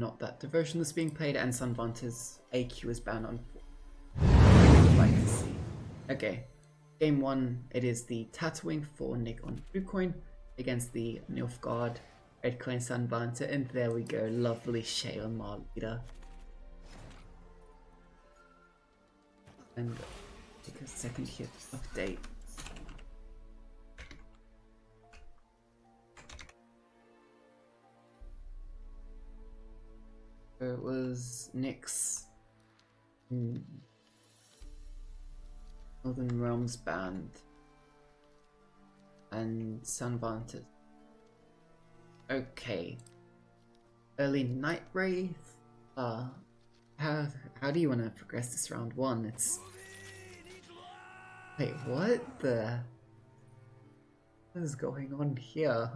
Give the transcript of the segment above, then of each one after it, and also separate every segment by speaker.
Speaker 1: not that devotion that's being played, and Sanvanter's AQ is banned on 4. I would like to see. Okay, game 1, it is the Tatterwing for Nick on blue coin against the Nilfgaard red coin Sanvanter, and there we go, lovely Shay on Mar leader. And take a second here to update. So it was Nick's Northern Realms band and Sanvanter. Okay. Early Night Wraith. How do you want to progress this round 1? It's... Wait, what is going on here?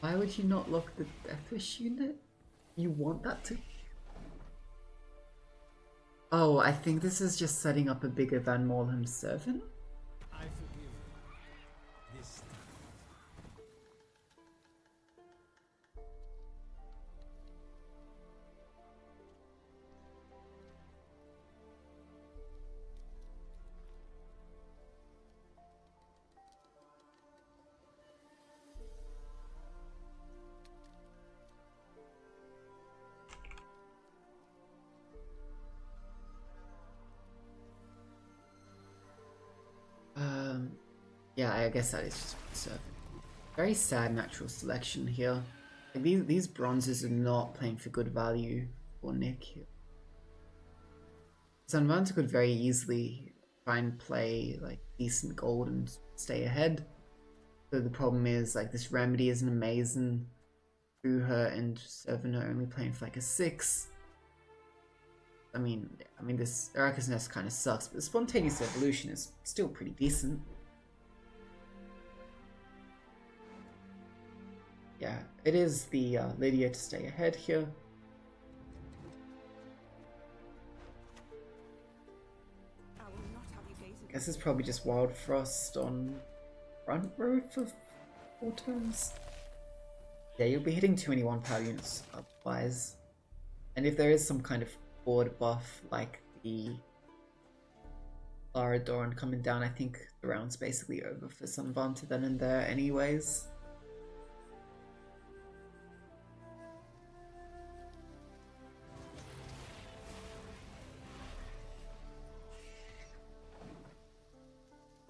Speaker 1: Why would you not lock the Deathwish unit? You want that to... Oh, I think this is just setting up a bigger Van Morlem servant?
Speaker 2: I forgive this time.
Speaker 1: Yeah, I guess that is just servant. Very sad natural selection here. Like, these bronzes are not playing for good value for Nick here. Sanvanter could very easily try and play like decent gold and stay ahead. So the problem is like this remedy isn't amazing. Her and Servant are only playing for like a 6. I mean this Arrakis Nest kind of sucks, but the spontaneous evolution is still pretty decent. Yeah, it is the Lydia to stay ahead here. I guess it's probably just Wild Frost on front row for 4 turns. Yeah, you'll be hitting too many 1 power units otherwise. And if there is some kind of board buff like the Lara Dorn coming down, I think the round's basically over for Sanvanter then and there anyways.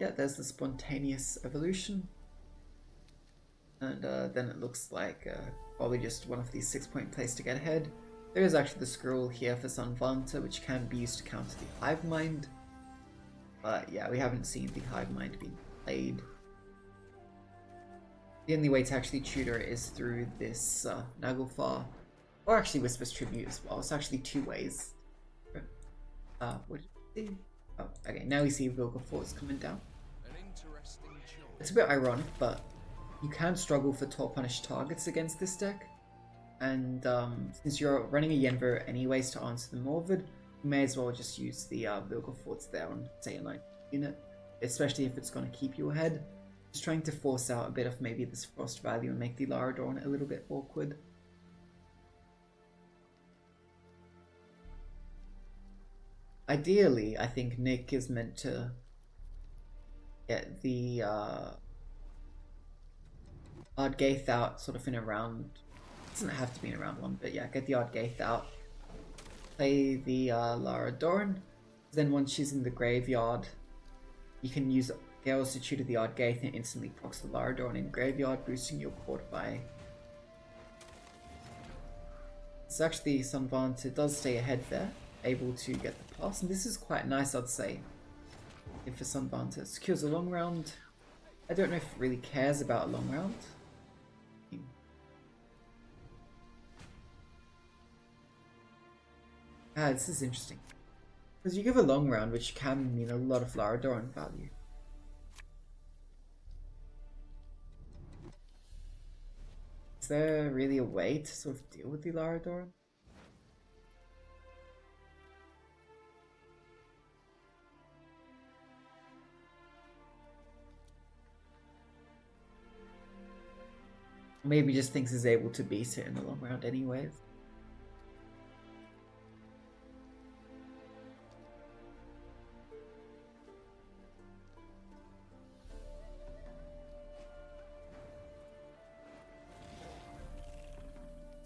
Speaker 1: Yeah, there's the spontaneous evolution. And then it looks like probably just one of these 6-point plays to get ahead. There is actually the scroll here for Sanvanter, which can be used to counter the Hive Mind. But yeah, we haven't seen the Hive Mind being played. The only way to actually tutor it is through this Naglfar, or actually Whisper's Tribute as well. It's actually 2 ways. What did you see? Oh, okay, now we see Vilgefortz coming down. It's a bit ironic, but you can struggle for top punish targets against this deck. And since you're running a Yennefer anyways to answer the Morvid, you may as well just use the Vilgefortz there on, say, a 9 unit, especially if it's going to keep you ahead. Just trying to force out a bit of maybe this Frost value and make the Lara Dorn a little bit awkward. Ideally, I think Nick is meant to get the Ardgaith out sort of in a round. It doesn't have to be in a round 1, but yeah, get the Ardgaith out. Play the Lara Dorn. Then once she's in the graveyard, you can use Gale's to tutor the Ardgaith and instantly procs the Lara Dorn in graveyard, boosting your court by... So actually, Sanvanter does stay ahead there, able to get the pass, and this is quite nice, I'd say. If for Sanvanter secures a long round, I don't know if it really cares about a long round. This is interesting. Because you give a long round, which can mean a lot of Lara Dorn value. Is there really a way to sort of deal with the Lara Dorn? Maybe just thinks he's able to beat it in the long round anyways.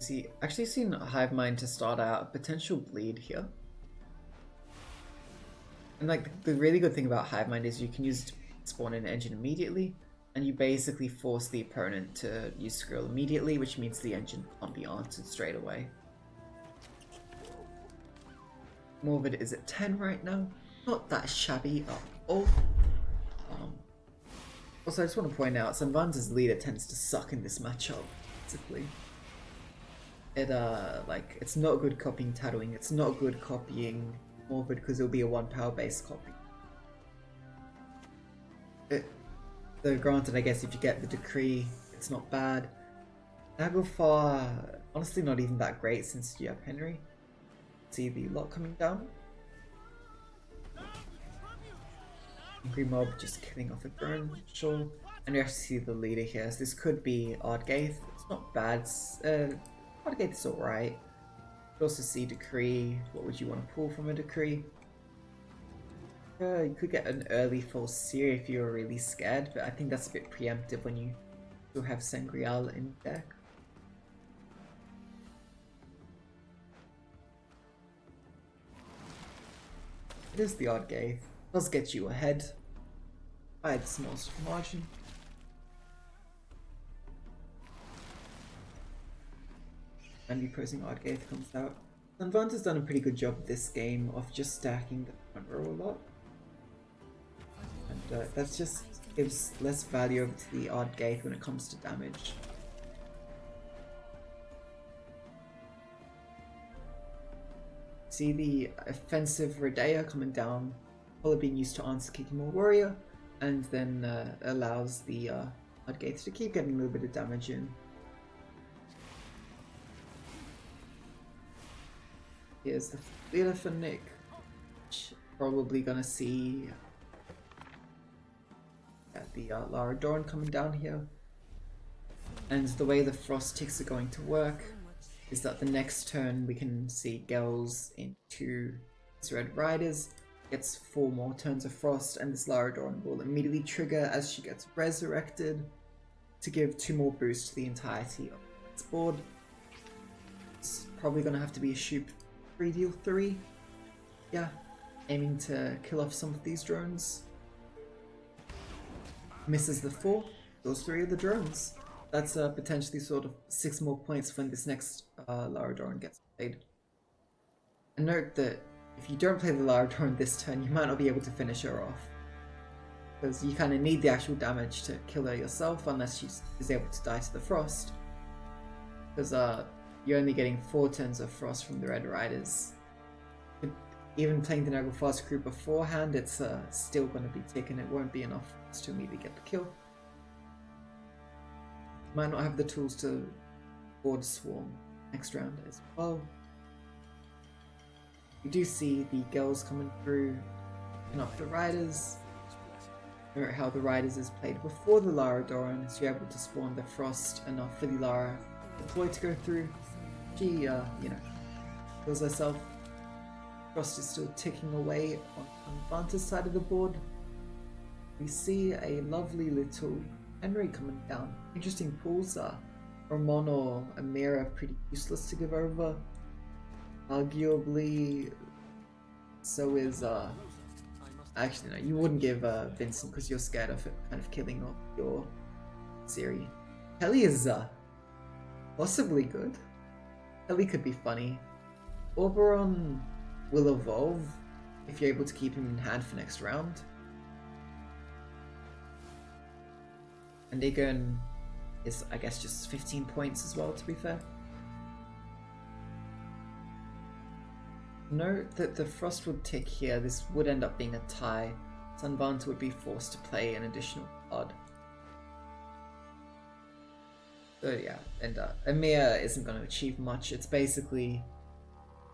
Speaker 1: see, actually seen Hive Mind to start out a potential bleed here. And like the really good thing about Hive Mind is you can use spawn an engine immediately, and you basically force the opponent to use Skrill immediately, which means the engine can't be answered straight away. Morbid is at 10 right now. Not that shabby at all. Also, I just want to point out, Sanvanter's leader tends to suck in this matchup, basically. It's not good copying Tatterwing, it's not good copying Morbid because it'll be a 1 power based copy. So granted, I guess if you get the Decree, it's not bad. Naglfar, honestly not even that great since you have Henry. See the lot coming down. Angry Mob just killing off a drone, sure. And you actually see the leader here, so this could be Ardgaith. It's not bad, Ardgaith is alright. You also see Decree. What would you want to pull from a Decree? You could get an early false Seer if you're really scared, but I think that's a bit preemptive when you still have Sangreal in deck. It is the Ardgaith. Does get you ahead by the smallest margin. And the opposing Ardgaith comes out. Sanvanter's done a pretty good job this game of just stacking the front row a lot. And that just gives less value over to the Ardgaith when it comes to damage. See the offensive Redea coming down, probably being used to answer kicking more warrior, and then allows the Ardgaith to keep getting a little bit of damage in. Here's the leader for Nick. Probably gonna see the Lara Dorn coming down here. And the way the frost ticks are going to work is that the next turn we can see Gels into his Red Riders, gets 4 more turns of frost, and this Lara Dorn will immediately trigger as she gets resurrected to give 2 more boosts to the entirety of this board. It's probably gonna have to be a Shupe 3 deal 3. Yeah, aiming to kill off some of these drones. Misses the 4, those 3 of the drones. That's potentially sort of 6 more points when this next Lara Dorn gets played. And note that if you don't play the Lara Dorn this turn, you might not be able to finish her off. Because you kind of need the actual damage to kill her yourself unless she is able to die to the frost. Because you're only getting 4 turns of frost from the Red Riders. Even playing the Naglfar's crew beforehand, it's still going to be ticking. It won't be enough to immediately get the kill. Might not have the tools to board Swarm next round as well. We do see the Gels coming through, picking up the Riders. Note how the Riders is played before the Lara Dorn, so you're able to spawn the Frost enough for the Lara deploy to go through. She, you know, kills herself. Frost is still ticking away on Vanta's side of the board. We see a lovely little Henry coming down. Interesting pulls are Ramon or Amira pretty useless to give over. Arguably, so is actually no, you wouldn't give Vincent because you're scared of it kind of killing off your Siri. Kelly is possibly good. Kelly could be funny. Oberon will evolve if you're able to keep him in hand for next round. And Egon is, I guess, just 15 points as well, to be fair. Note that the Frost would tick here. This would end up being a tie. Sanvanter would be forced to play an additional card. So yeah, and Amir isn't going to achieve much. It's basically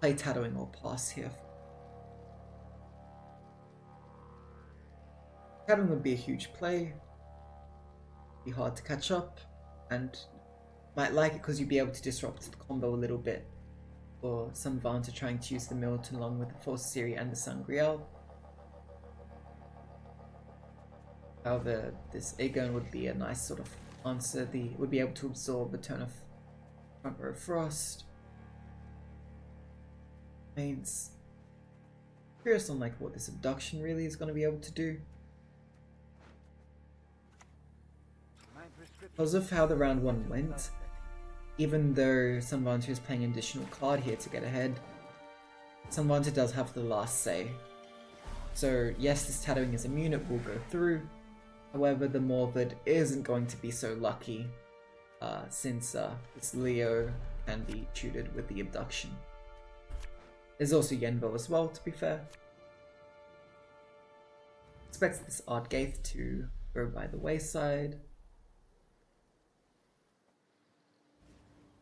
Speaker 1: play Tatterwing or pass here. Tatterwing would be a huge play. Be hard to catch up, and might like it because you'd be able to disrupt the combo a little bit. Or Sanvanter trying to use the Militant along with the Force Siri and the Sangreal. However, this Aegon would be a nice sort of answer. Would be able to absorb a turn of Front row frost. Means curious on like what this abduction really is going to be able to do. Because of how the round 1 went, even though Sanvanter is playing an additional card here to get ahead, Sanvanter does have the last say. So yes, this Tatterwing is immune, it will go through. However, the Morvid isn't going to be so lucky since this Leo can be tutored with the abduction. There's also Yenvo as well, to be fair. Expects this Ardgaith to go by the wayside.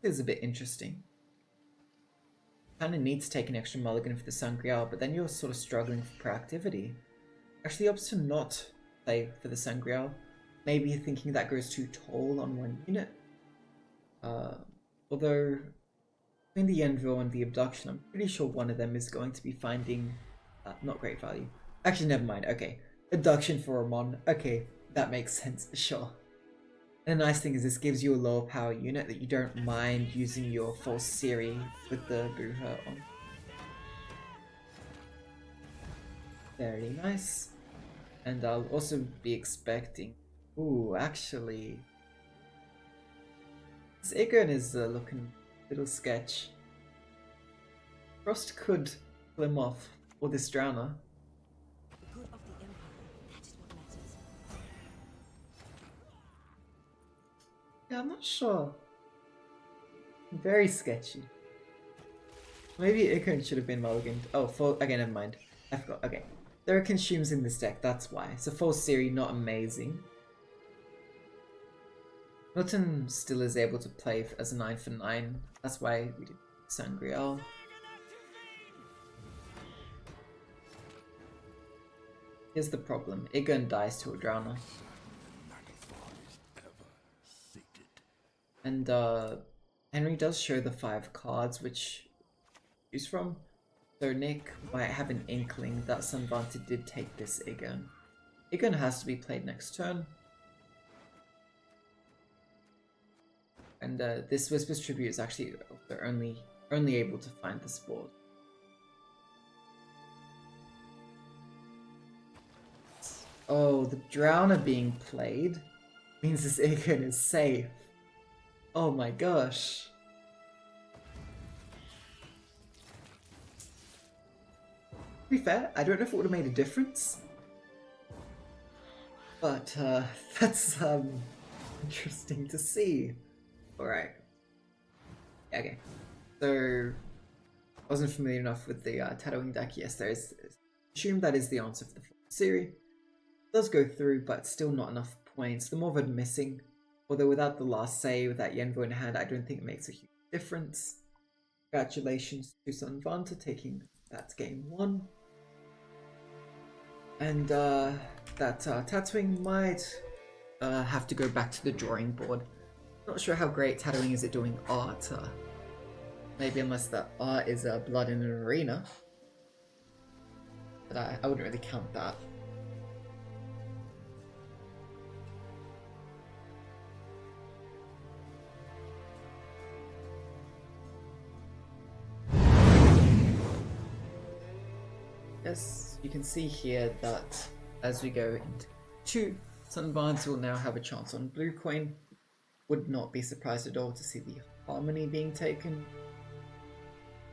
Speaker 1: Is a bit interesting. Kinda needs to take an extra mulligan for the Sangreal, but then you're sort of struggling for proactivity. Actually opts to not play for the Sangreal. Maybe you're thinking that goes too tall on one unit. Although, between the Yenvil and the Abduction, I'm pretty sure one of them is going to be finding not great value. Actually, never mind. Okay, Abduction for a Mon. Okay, that makes sense, sure. And the nice thing is this gives you a lower power unit that you don't mind using your false Siri with the Booher on. Very nice. And I'll also be expecting... Ooh, actually... This Aegon is looking a little sketch. Frost could pull him off, or this Drowner.
Speaker 3: The good of the Empire, that is what matters.
Speaker 1: Yeah, I'm not sure. Very sketchy. Maybe Aegon should have been mulliganed. Oh, okay, never mind. I forgot. Okay. There are consumes in this deck, that's why. So false Siri, not amazing. Milton still is able to play as a 9 for 9. That's why we did Sangreal. Here's the problem. Aegon dies to a Drowner. And Henry does show the 5 cards which choose from. So Nick might have an inkling that Sanvanter did take this Aegon. Aegon has to be played next turn. And this Whisper's Tribute is actually only able to find this board. Oh, the Drowner being played means this Aegon is safe. Oh my gosh. To be fair, I don't know if it would have made a difference. But that's interesting to see. Alright. Okay. So I wasn't familiar enough with the Tatterwing deck. Yes, there is. Assume that is the answer for the series. Does go through, but still not enough points. The Morvid missing. Although without the last say, with that Yenvo in hand, I don't think it makes a huge difference. Congratulations to Sanvanter taking that game 1. And that Tatterwing might have to go back to the drawing board. Not sure how great Tatterwing is at doing art. Maybe unless that art is Blood in an Arena. But I wouldn't really count that. Yes, you can see here that as we go into 2, Sanvanter will now have a chance on blue coin. Would not be surprised at all to see the Harmony being taken.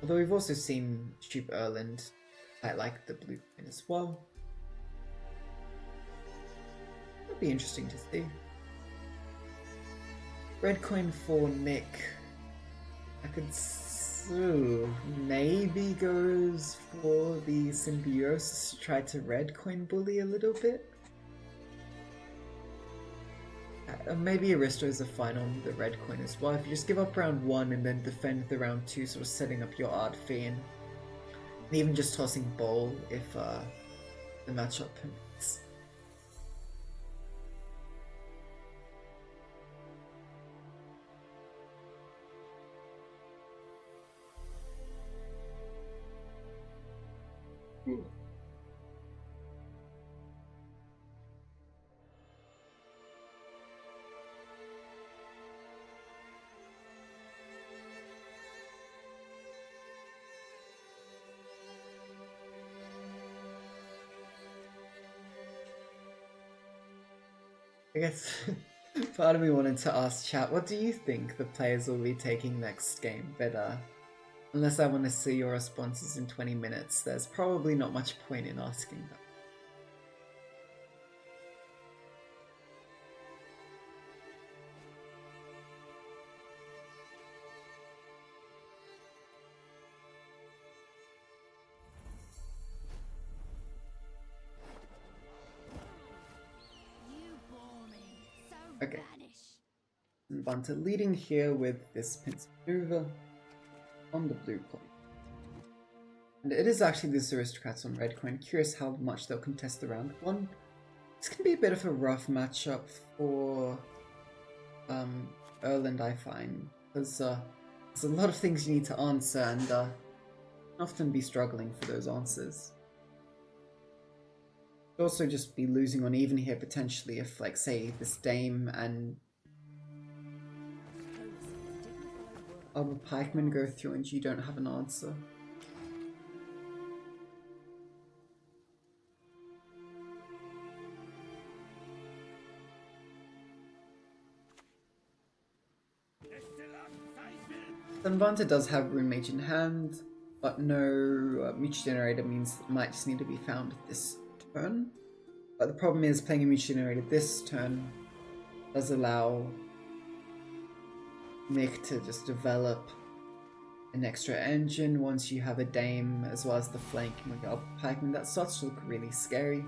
Speaker 1: Although we've also seen Shupe Erland quite like the blue coin as well. That'd be interesting to see. Red coin for Nick. I could maybe goes for the Symbiosis to try to red coin bully a little bit. Maybe Aristo is a fine on the red coin as well. If you just give up round 1 and then defend the round 2, sort of setting up your Art Fiend. And even just tossing Bowl if the matchup permits. guess part of me wanted to ask chat, what do you think the players will be taking next game? But unless I want to see your responses in 20 minutes, there's probably not much point in asking that.
Speaker 3: You bore me. So
Speaker 1: Okay.
Speaker 3: vanish.
Speaker 1: Sanvanter leading here with this pincer maneuver on the blue coin. And it is actually the aristocrats on red coin. Curious how much they'll contest the round one. This can be a bit of a rough matchup for Erland, I find, because there's a lot of things you need to answer and often be struggling for those answers. Could also just be losing on even here potentially if, like, say, this dame and other pikemen go through and you don't have an answer. Sanvanter does have Rune Mage in hand, but no Mutual Generator means it might just need to be found this turn. But the problem is playing a Mutual Generator this turn does allow Nick to just develop an extra engine once you have a Dame as well as the flanking with the pikeman. That starts to look really scary.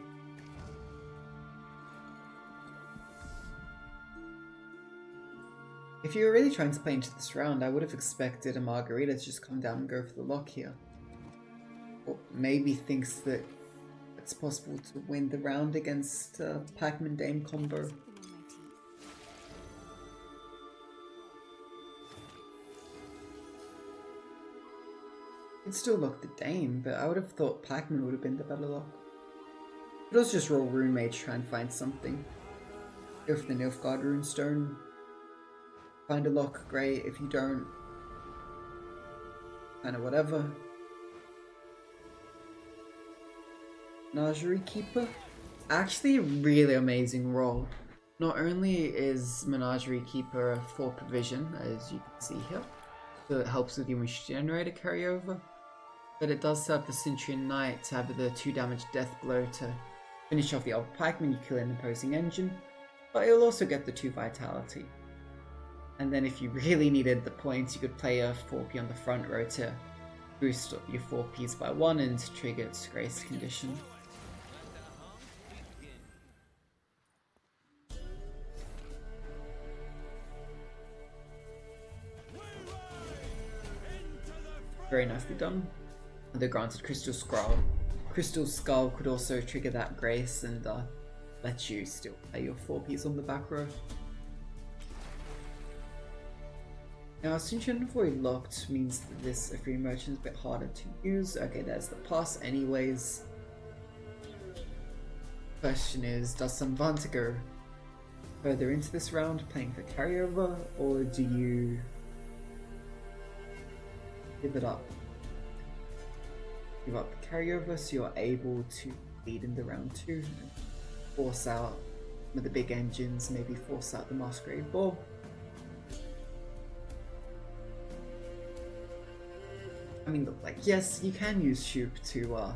Speaker 1: If you were really trying to play into this round, I would have expected a Margarita to just come down and go for the lock here. Or maybe thinks that it's possible to win the round against Pikeman Dame combo. It'd still lock the Dame, but I would have thought Pikeman would have been the better lock. Could also just roll Rune Mage, try and find something. Go for the Nilfgaard Runestone. Find a lock, great. If you don't, kind of whatever. Menagerie Keeper. Actually a really amazing roll. Not only is Menagerie Keeper a 4 provision, as you can see here, so it helps with your Mutual Generator carryover, but it does set up the Centurion Knight to have the 2 damage death blow to finish off the Alpha Pikeman, you kill an opposing engine, but you'll also get the 2 vitality. And then if you really needed the points, you could play a 4P on the front row to boost your 4Ps by 1 and trigger its Grace condition. Very nicely done. The granted Crystal Skull could also trigger that Grace and let you still play your 4Ps on the back row. Now, Centurion Void locked means that this free merchant is a bit harder to use. Okay, there's the pass anyways. Question is, does Sanvanter go further into this round playing for carryover, or do you give it up? Give up the carryover so you're able to lead into round 2, and force out some of the big engines, maybe force out the Masquerade Ball. I mean, look, like, yes, you can use Shupe to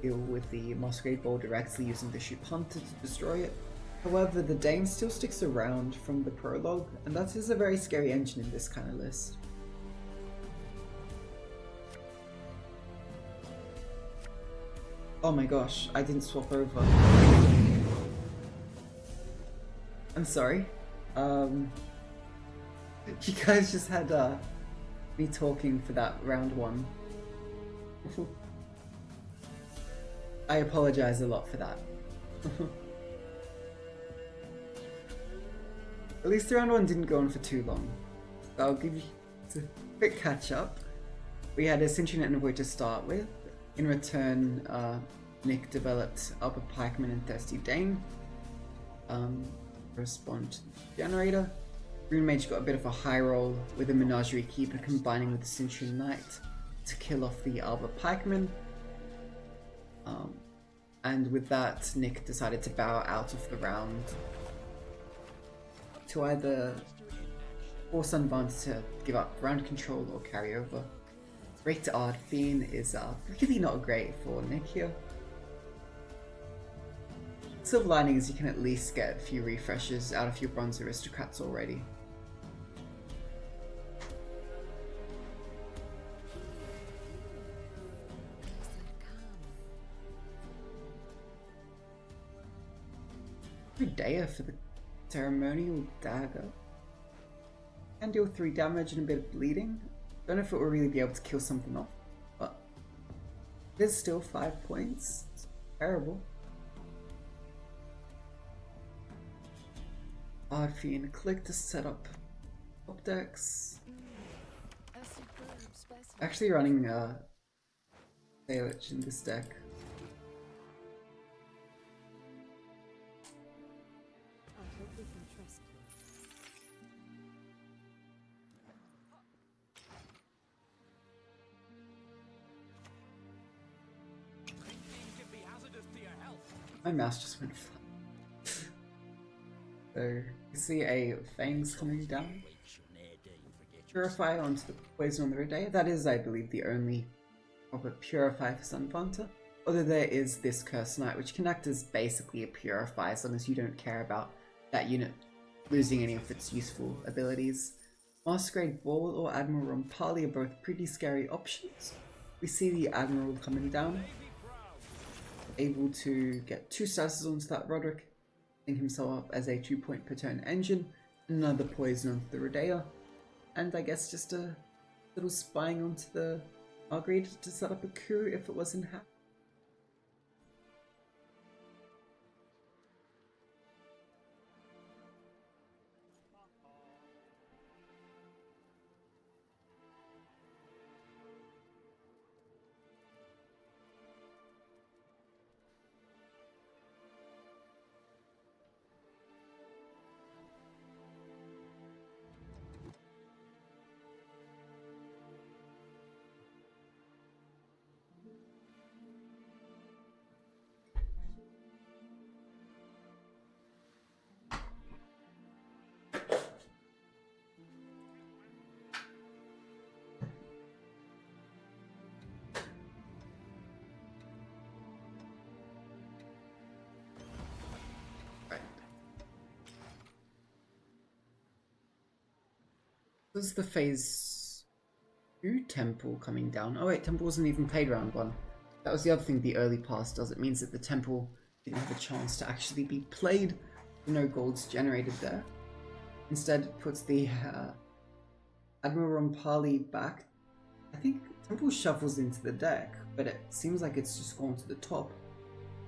Speaker 1: deal with the Masquerade Ball directly using the Shupe Hunter to destroy it. However, the Dame still sticks around from the prologue, and that is a very scary engine in this kind of list. Oh my gosh, I didn't swap over. I'm sorry. You guys just had me talking for that round 1. I apologize a lot for that. At least the round 1 didn't go on for too long. So I'll give you a quick catch up. We had a Centurion Envoy to start with. In return, Nick developed Alpha Pikeman and Thirsty Dame. Respond to the Generator. Rune Mage got a bit of a high roll with the Menagerie Keeper combining with the Centurion Knight to kill off the Alpha Pikeman. And with that, Nick decided to bow out of the round to either force Sanvanter to give up ground control or carry over. Great Art Fiend is really not great for Nick here. Silver lining is you can at least get a few refreshes out of your Bronze Aristocrats already. Redea for the Ceremonial Dagger. Can deal 3 damage and a bit of bleeding. Don't know if it will really be able to kill something off, but there's still 5 points. It's terrible. Fiend, click to set up top decks. Actually running Salich in this deck.
Speaker 3: I hope we can trust you.
Speaker 1: My mouse just went flat. So you see a Fangs coming down. Purify onto the poison on the Redea. That is, I believe, the only proper Purify for Sanvanter. Although there is this Curse Knight, which can act as basically a Purify as long as you don't care about that unit losing any of its useful abilities. Masquerade Ball or Admiral Rampali are both pretty scary options. We see the Admiral coming down, able to get 2 statuses onto that Roderick, setting himself up as a 2-point per turn engine, another poison onto the Redea, and I guess just a little spying onto the Margarita to set up a coup if it was in hand. This is the phase 2 Temple coming down. Oh wait, Temple wasn't even played round 1. That was the other thing the early pass does. It means that the Temple didn't have a chance to actually be played. No golds generated there. Instead, it puts the Admiral Rampali back. I think Temple shuffles into the deck, but it seems like it's just gone to the top,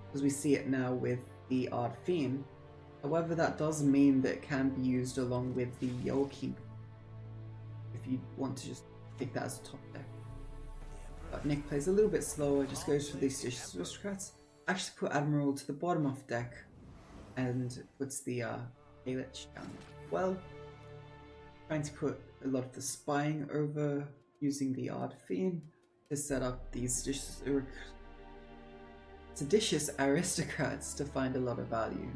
Speaker 1: because we see it now with the Ard Fiend. However, that does mean that it can be used along with the Yoki, if you want to just take that as a top deck. But Nick plays a little bit slower, just goes for these Aristocrats. Actually put Admiral to the bottom of deck and puts the Alich down. Well, trying to put a lot of the spying over using the Ard Fiend to set up these seditious aristocrats to find a lot of value.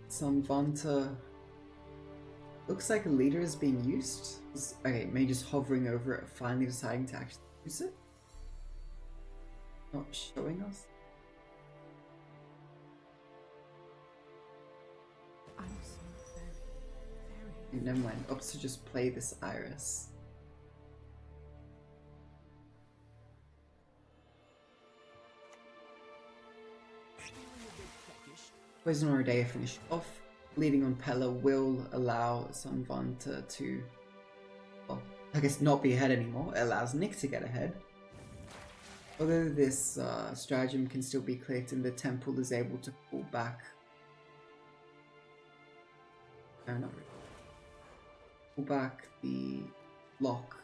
Speaker 1: Sanvanter looks like a leader is being used. Okay, maybe just hovering over it, finally deciding to actually use it. Not showing us.
Speaker 3: I'm so very.
Speaker 1: Never mind, opts to just play this Iris. Poison or Redea finish off. Bleeding on Pella will allow Sanvanter to, well, I guess not be ahead anymore. It allows Nick to get ahead. Although this stratagem can still be clicked and the Temple is able to pull back. No, not really. Pull back the lock.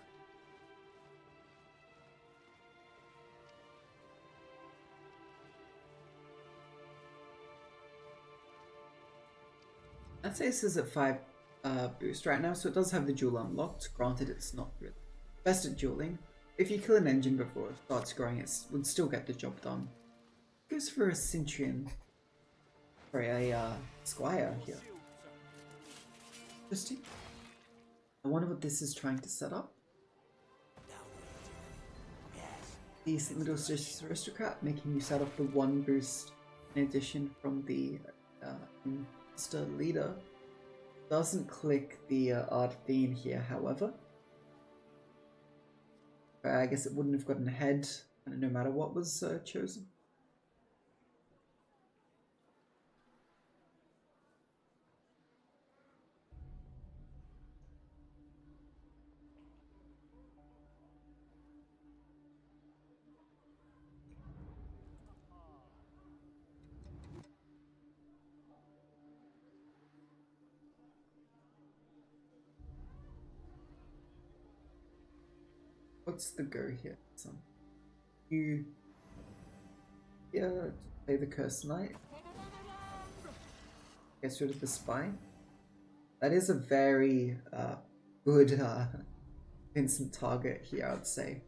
Speaker 1: I'd say this is at 5 boost right now, so it does have the duel unlocked. Granted, it's not really best at dueling. If you kill an engine before it starts growing, it would still get the job done. Goes for a Centurion. Sorry, a Squire here. Interesting. I wonder what this is trying to set up. The Symbiosis Aristocrat, making use out of the 1 boost in addition from the Monster Leader. Doesn't click the Ard Fiend here, however. I guess it wouldn't have gotten ahead no matter what was chosen. What's the go here? You play the Cursed Knight. Gets rid of the spy. That is a very good instant target here, I'd say.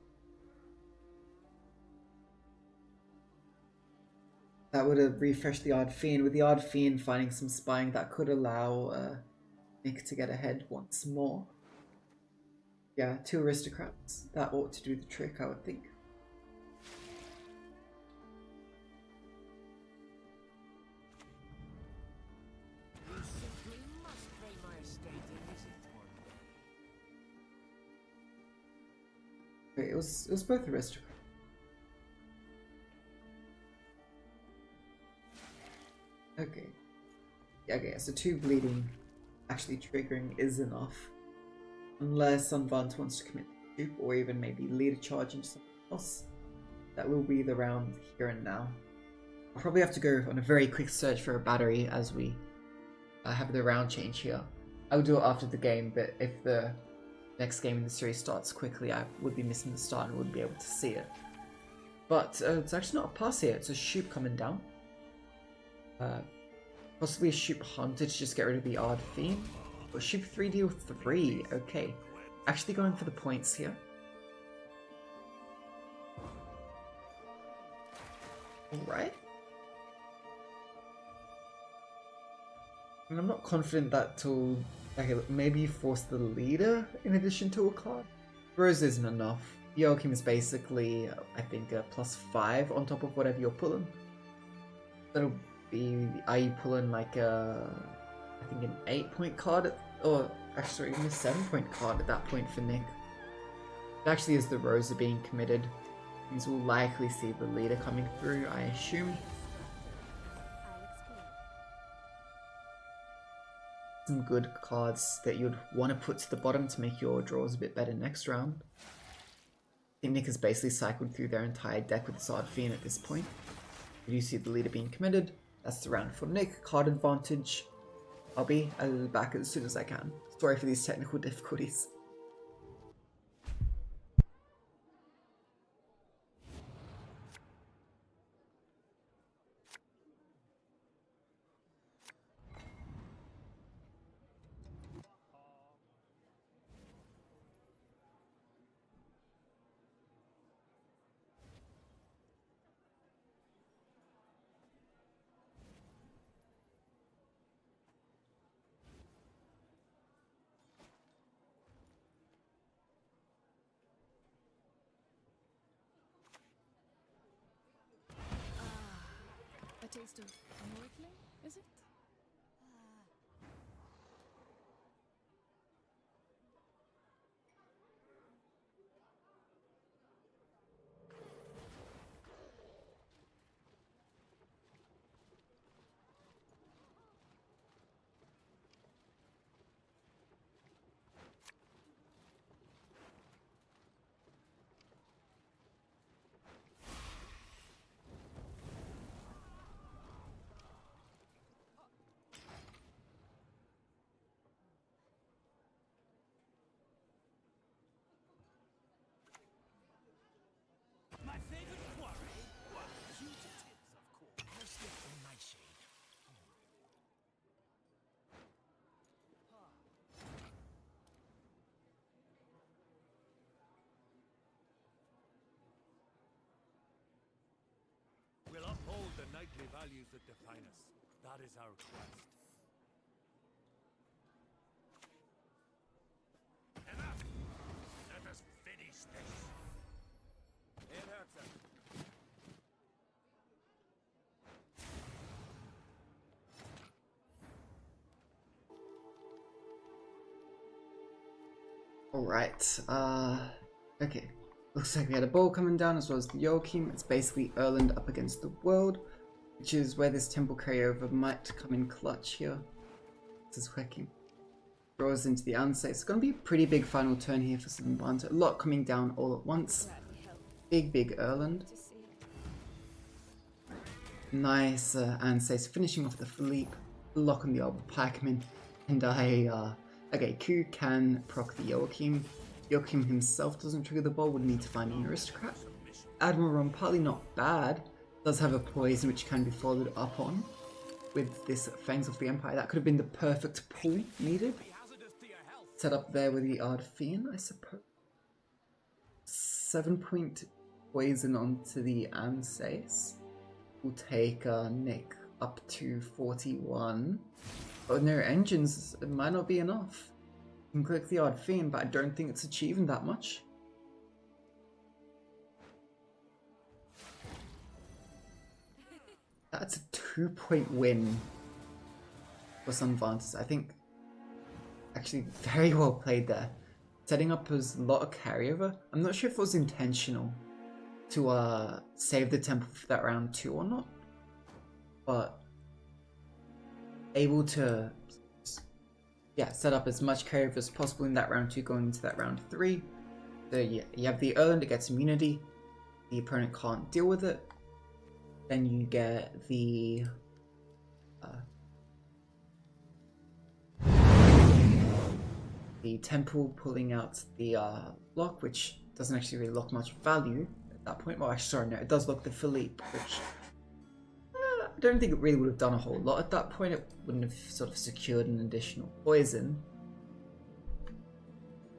Speaker 1: That would have refreshed the Ard Fiend. With the Ard Fiend finding some spying, that could allow Nick to get ahead once more. Yeah, 2 aristocrats. That ought to do the trick, I would think. Okay, it was both aristocrats. Okay. Yeah, okay, so 2 bleeding actually triggering is enough. Unless Sanvanter wants to commit to Shupe, or even maybe lead a charge into something else. That will be the round here and now. I'll probably have to go on a very quick search for a battery as we have the round change here. I will do it after the game, but if the next game in the series starts quickly, I would be missing the start and wouldn't be able to see it. But it's actually not a pass here, it's a Shupe coming down. Possibly a Shupe Hunter to just get rid of the Ard Fiend. But Shupe 3 deal 3, okay. Actually going for the points here. Alright. I'm not confident that to maybe force the leader in addition to a card. Rose isn't enough. Joachim is basically, I think, a +5 on top of whatever you're pulling. That'll be, are you pulling like a, I think an 8-point card, or actually even a 7-point card at that point for Nick. It actually is the Rosa being committed. Things will likely see the leader coming through, I assume. Some good cards that you'd want to put to the bottom to make your draws a bit better next round. I think Nick has basically cycled through their entire deck with Ard Fiend at this point. You do see the leader being committed. That's the round for Nick. Card advantage. I'll be back as soon as I can. Sorry for these technical difficulties.
Speaker 3: A taste of mortling, is it?
Speaker 4: knightly values that define us. That is our quest. Enough! Let us finish this. It hurts us.
Speaker 1: Alright, okay. Looks like we had a ball coming down as well as the Joachim. It's basically Erland up against the world, which is where this temple carryover might come in clutch here. This is Joachim. Draws into the Anse. It's going to be a pretty big final turn here for Sanvanter. A lot coming down all at once. Big Erland. Nice Anse finishing off the Philippe. Lock on the Arbor Pikeman. And okay, Q can proc the Joachim. Joachim himself doesn't trigger the ball, would need to find an aristocrat. Admiral Rompali, not bad. Does have a poison which can be followed up on with this Fangs of the Empire. That could have been the perfect pull needed. Set up there with the Ardfian, I suppose. 7-point poison onto the Anses. Will take Nick up to 41. But no engines, it might not be enough. You can click the Ardfian, but I don't think it's achieving that much. That's a 2-point win for Sanvanter. I think actually very well played there. Setting up as a lot of carryover. I'm not sure if it was intentional to save the temple for that round 2 or not, but able to set up as much carryover as possible in that round 2 going into that round 3. So yeah, you have the Erland that gets immunity. The opponent can't deal with it. Then you get the temple pulling out the lock, which doesn't actually really lock much value at that point. Well, actually, sorry, no, it does lock the Philippe, which I don't think it really would have done a whole lot at that point. It wouldn't have sort of secured an additional poison.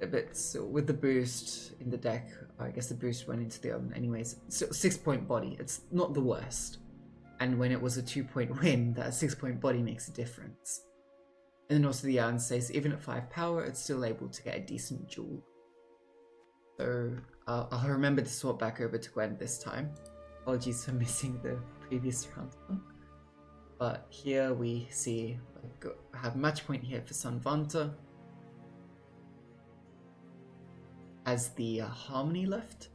Speaker 1: A bit so with the boost in the deck, I guess the boost went into the oven anyways. So 6-point body, it's not the worst. And when it was a 2-point win, that 6-point body makes a difference. And then also the Anses, even at 5 power, it's still able to get a decent jewel. So I'll remember to swap back over to Gwent this time. Apologies for missing the previous round one. But here we see, have match point here for Sanvanter. Has the Harmony left.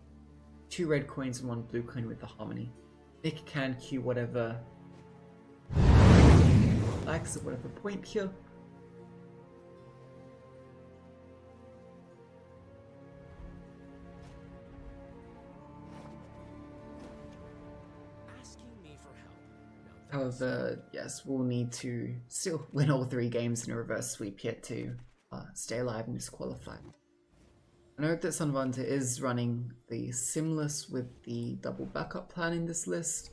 Speaker 1: 2 red coins and 1 blue coin with the Harmony. Nick can queue whatever likes at whatever point here. However, yes, we'll need to still win all 3 games in a reverse sweep here to stay alive in this qualifier. I note that Sanvanter is running the Simless with the double backup plan in this list.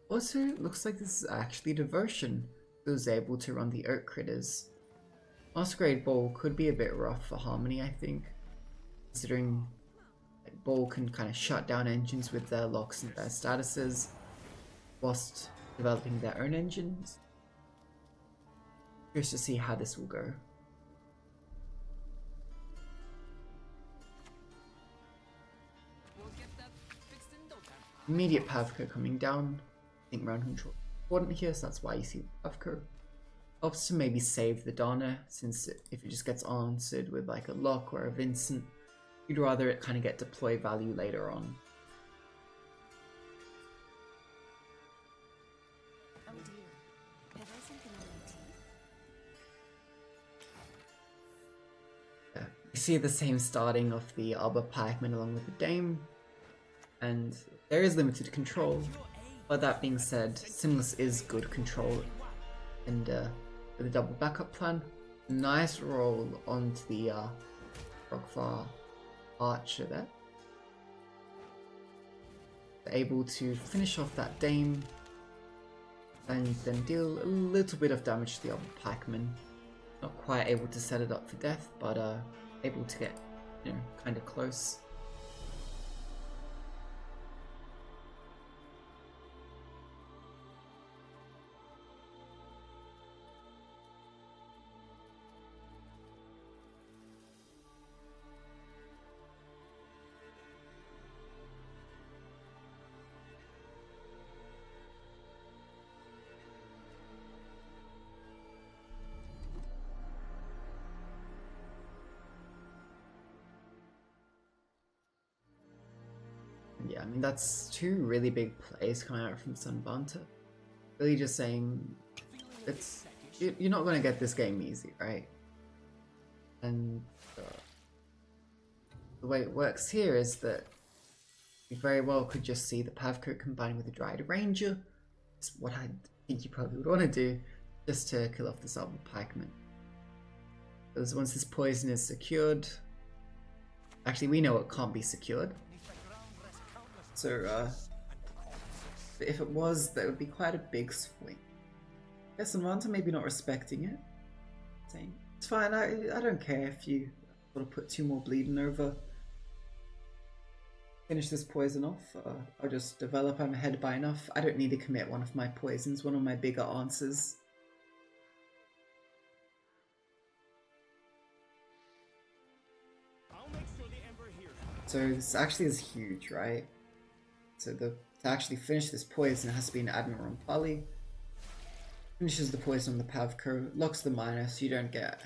Speaker 1: Also, it looks like this is actually Devotion, who's able to run the Oak Critters. Masquerade Ball could be a bit rough for Harmony, I think, considering like, Ball can kind of shut down engines with their locks and their statuses, whilst developing their own engines. Curious to see how this will go. Immediate Pavko coming down. I think round control is important here, so that's why you see Pavko. Helps to maybe save the Donna, since if it just gets answered with like a Lock or a Vincent, you'd rather it kind of get deploy value later on.
Speaker 3: Oh dear. Have I something on my teeth?
Speaker 1: Yeah, you see the same starting of the Arbor Pikeman along with the Dame, and there is limited control, but that being said, Simless is good control, and with a double backup plan, nice roll onto the Rockfar Archer there. Able to finish off that Dame, and then deal a little bit of damage to the Arbor Pikeman. Not quite able to set it up for death, but able to get, you know, kind of close. Yeah, I mean, that's two really big plays coming out from Sanvanter. Really just saying, you're not going to get this game easy, right? And the way it works here is that you very well could just see the Pavko combined with the Dryad Ranger. It's what I think you probably would want to do, just to kill off this Albert Pikeman. Because once this poison is secured, actually we know it can't be secured. So if it was, that would be quite a big swing. I guess Sanvanter maybe not respecting it, saying it's fine. I don't care if you want to put 2 more bleeding over. Finish this poison off. I'll just develop. I'm ahead by enough. I don't need to commit one of my poisons, one of my bigger answers.
Speaker 4: I'll make sure the Emperor hears.
Speaker 1: So this actually is huge, right? So to actually finish this poison, it has to be an Admiral on Pali. Finishes the poison on the Pavko, locks the minor, so you don't get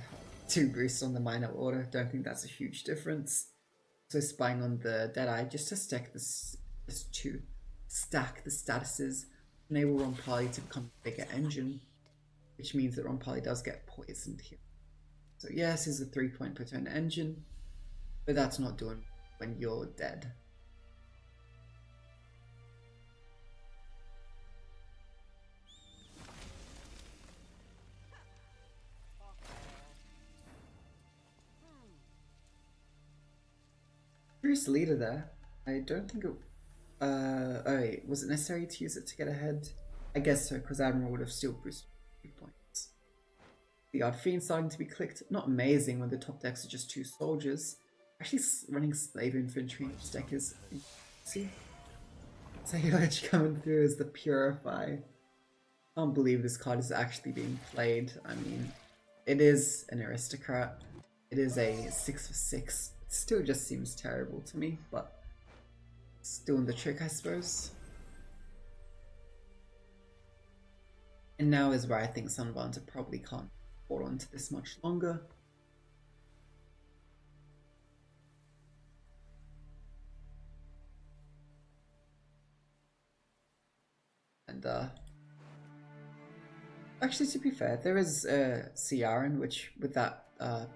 Speaker 1: 2 boosts on the minor order. Don't think that's a huge difference. So spying on the Deadeye just to stack this, just to stack the statuses, enable Ron Pali to become a bigger engine, which means that Ron Pali does get poisoned here. So yes, is a 3-point per turn engine, but that's not doing when you're dead. Curious leader there. I don't think it... oh wait, was it necessary to use it to get ahead? I guess so, because Admiral would have still boosted 3 points. The Odd Fiend starting to be clicked. Not amazing when the top decks are just 2 soldiers. Actually running Slave Infantry in this deck is... See? Sage coming through as the Purify. Can't believe this card is actually being played. I mean, it is an Aristocrat. It is a 6 for 6. It still just seems terrible to me, but it's doing the trick, I suppose. And now is where I think Sanvanter probably can't hold on to this much longer. And actually, to be fair, there is Ciaran, which with that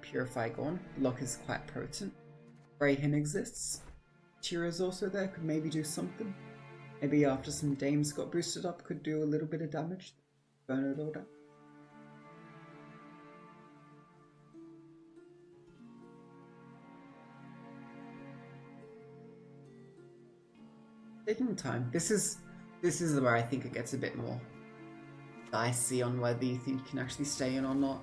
Speaker 1: Purify gone, lock is quite potent. Brayhin exists. Tira's also there, could maybe do something. Maybe after some Dames got boosted up, could do a little bit of damage. Burn it all down. Taking time. This is where I think it gets a bit more dicey on whether you think you can actually stay in or not.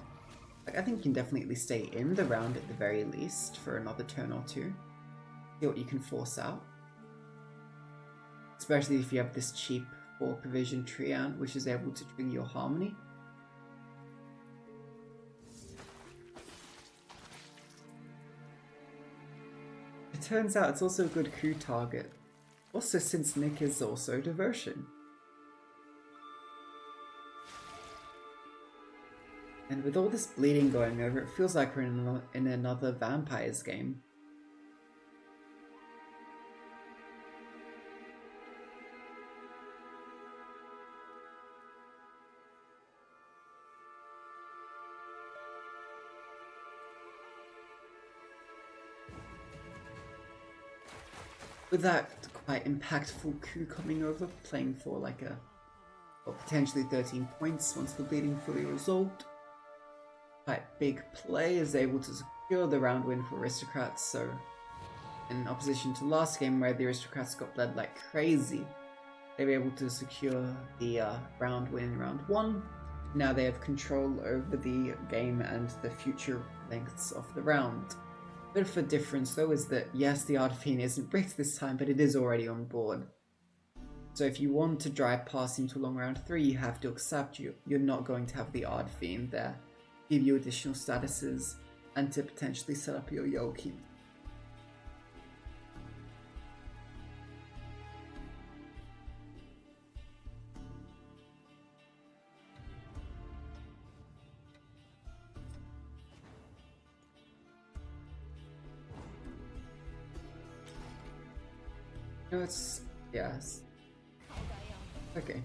Speaker 1: Like, I think you can definitely stay in the round at the very least for another turn or 2. See what you can force out. Especially if you have this cheap 4 provision Treant, which is able to trigger your Harmony. It turns out it's also a good coup target. Also, since Nick is also Devotion. And with all this bleeding going over, it feels like we're in another Vampires game. With that quite impactful coup coming over, playing for like a, well, potentially 13 points once the bleeding fully resolved. Quite big play, is able to secure the round win for Aristocrats, so in opposition to last game where the Aristocrats got bled like crazy, they were able to secure the round win in round 1. Now they have control over the game and the future lengths of the round. Bit of a difference though is that yes, the Art Fiend isn't bricked this time, but it is already on board. So if you want to drive past into long round 3, you have to accept you're not going to have the Odd Fiend there. Give you additional statuses and to potentially set up your Yoki. No, it's yes. Okay.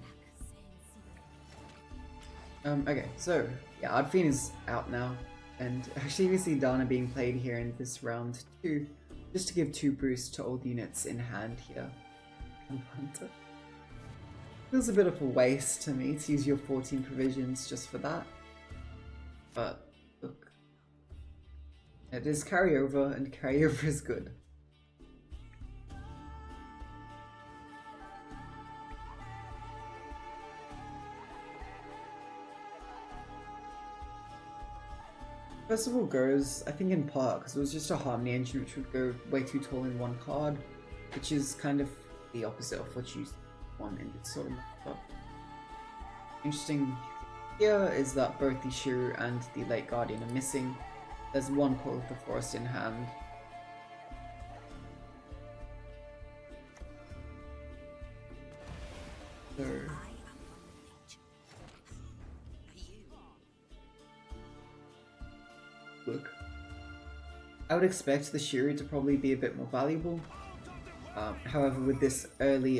Speaker 1: Okay, so yeah, Ardfin is out now, and actually we see Dana being played here in this round too, just to give 2 boosts to all the units in hand here. Feels a bit of a waste to me to use your 14 provisions just for that, but look, it is carryover, and carryover is good. Festival goes, I think in part, because it was just a Harmony engine which would go way too tall in 1 card, which is kind of the opposite of what you want in this sort of matchup. Interesting here is that both the Shrew and the Late Guardian are missing. There's 1 Call of the Forest in hand. So... look, I would expect the Shrew to probably be a bit more valuable. However, with this early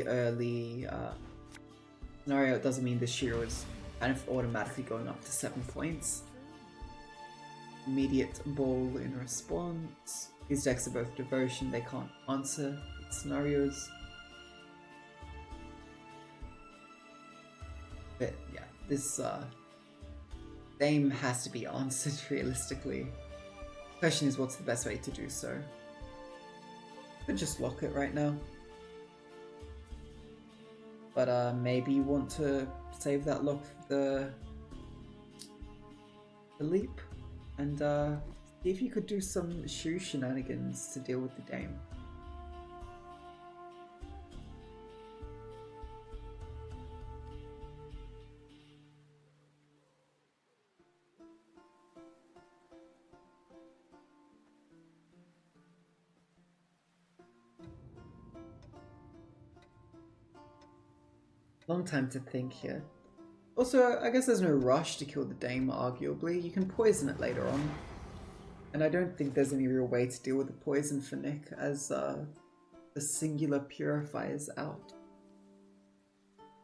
Speaker 1: scenario, it doesn't mean the Shrew is kind of automatically going up to 7 points. Immediate ball in response. These decks are both devotion, they can't answer scenarios. But yeah, this game has to be answered realistically. Question is, what's the best way to do so? Could just lock it right now. But maybe you want to save that lock for the leap, and see if you could do some Shrew shenanigans to deal with the Dame. Long time to think here. Also, I guess there's no rush to kill the Dame, arguably. You can poison it later on. And I don't think there's any real way to deal with the poison for Nick, as the singular purifier is out.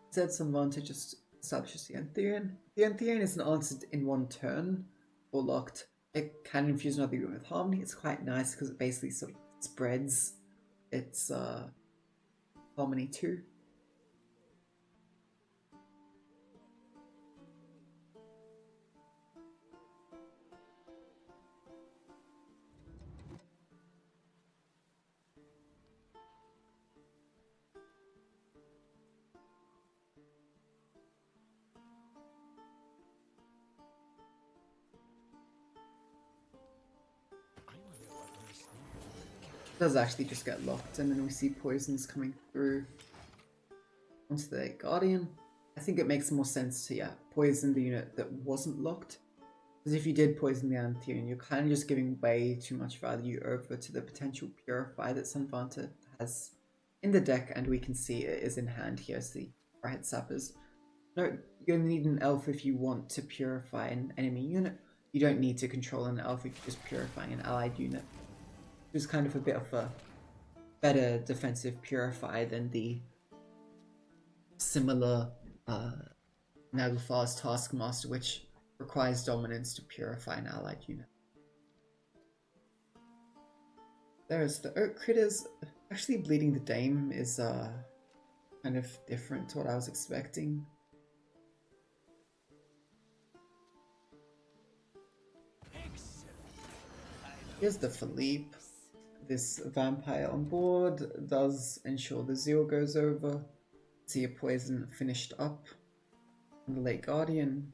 Speaker 1: Instead, Sanvanter just establishes the Antherian. The Antherian isn't answered in 1 turn or locked. It can infuse another unit with Harmony. It's quite nice because it basically sort of spreads its Harmony too. Does actually just get locked, and then we see poisons coming through onto the Guardian. I think it makes more sense to poison the unit that wasn't locked, because if you did poison the Antherian, you're kind of just giving way too much value over to the potential Purify that Sanvanter has in the deck, and we can see it is in hand here as the Right Sappers. No, you need an elf if you want to purify an enemy unit. You don't need to control an elf if you're just purifying an allied unit. It's kind of a bit of a better defensive purify than the similar Naglfar's Taskmaster, which requires dominance to purify an allied unit. There's the Oak Critters. Actually, bleeding the Dame is kind of different to what I was expecting. Here's the Philippe. This vampire on board does ensure the zeal goes over. See a poison finished up on the Late Guardian.